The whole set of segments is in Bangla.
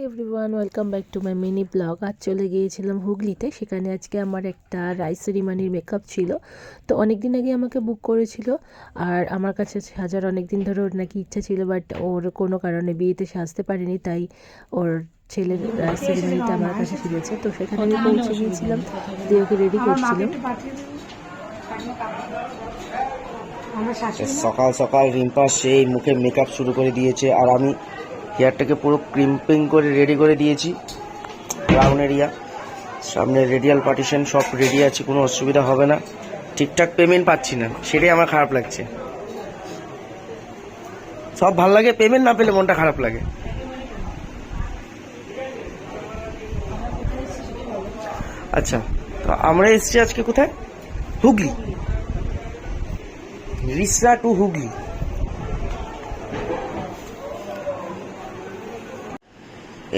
Everyone, welcome back to my mini blog. আজ চলে গিয়েছিলাম হুগলিতে। সেখানে আজকে আমার একটা রাইস সেরিমানির মেকআপ ছিল। তো অনেক দিন আগে আমাকে বুক করেছিল, আর আমার কাছে সাজার অনেক দিন ধরে ওর নাকি ইচ্ছা ছিল, বাট ওর কোনো কারণে বিয়েতে সাজতে পারিনি, তাই ওর ছেলের রাইস সেরিমানিতে আমার কাছে সেজেছে। তো সেখানে আমি পৌঁছে গিয়েছিলাম, দিয়ে ওকে রেডি করছিলাম। সকাল সকাল রিম্পা সেই মুখে মেকআপ শুরু করে দিয়েছে, আর আমি হেয়ারটাকে পুরো ক্রিম্পিং করে রেডি করে দিয়েছি। ব্রাউন এরিয়া, সামনে রেডিয়াল পার্টিশন, সব রেডি আছে, কোনো অসুবিধা হবে না। ঠিকঠাক পেমেন্ট পাচ্ছি না, সেটাই আমার খারাপ লাগছে। সব ভালো লাগে, পেমেন্ট না পেলে মনটা খারাপ লাগে। আচ্ছা, তো আমরা এসেছি আজকে কোথায়? হুগলি, রিসরা টু হুগলি।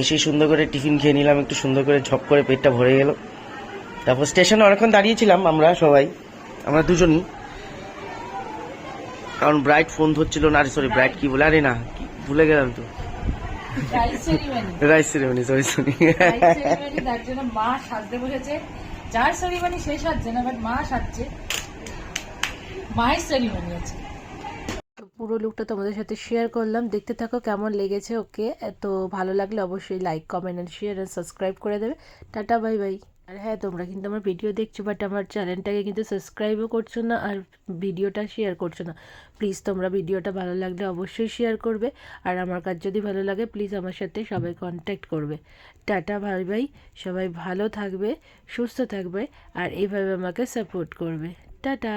এসে সুন্দর করে টিফিন খেয়ে নিলাম, একটু সুন্দর করে ঝপ করে পেটটা ভরে গেল। তারপর স্টেশনে অনেকক্ষণ দাঁড়িয়েছিলাম আমরা দুজনই, কারণ ব্রাইড ফোন ধরছিল না। সরি, ব্রাইড কি বলে, আরে না ভুলে গেলাম তো, রাইস সেরিমনি, সরি। তার জন্য মা সাজতে বসেছে। যার সেরিমনি সে সাজছে না, বাট মা সাজছে, মায়ের সেরিমনি আছে। পুরো লুকটা তোমাদের সাথে শেয়ার করলাম, দেখতে থাকো কেমন লেগেছে ওকে। তো ভালো লাগলে অবশ্যই like, comment and share and subscribe করে দেবে। Tata, bye bye. আর হ্যাঁ, তোমরা কিন্তু আমার ভিডিও দেখছো, বাট আমার চ্যানেলটাকে কিন্তু সাবস্ক্রাইবও করছো না, আর ভিডিওটা শেয়ার করছো না। প্লিজ তোমরা ভিডিওটা ভালো লাগলে অবশ্যই শেয়ার করবে, আর আমার কাজ যদি ভালো লাগে প্লিজ আমার সাথে সবাই কন্ট্যাক্ট করবে। Tata, bye bye. সবাই ভালো থাকবে, সুস্থ থাকবে, আর এইভাবে আমাকে সাপোর্ট করবে। টাটা।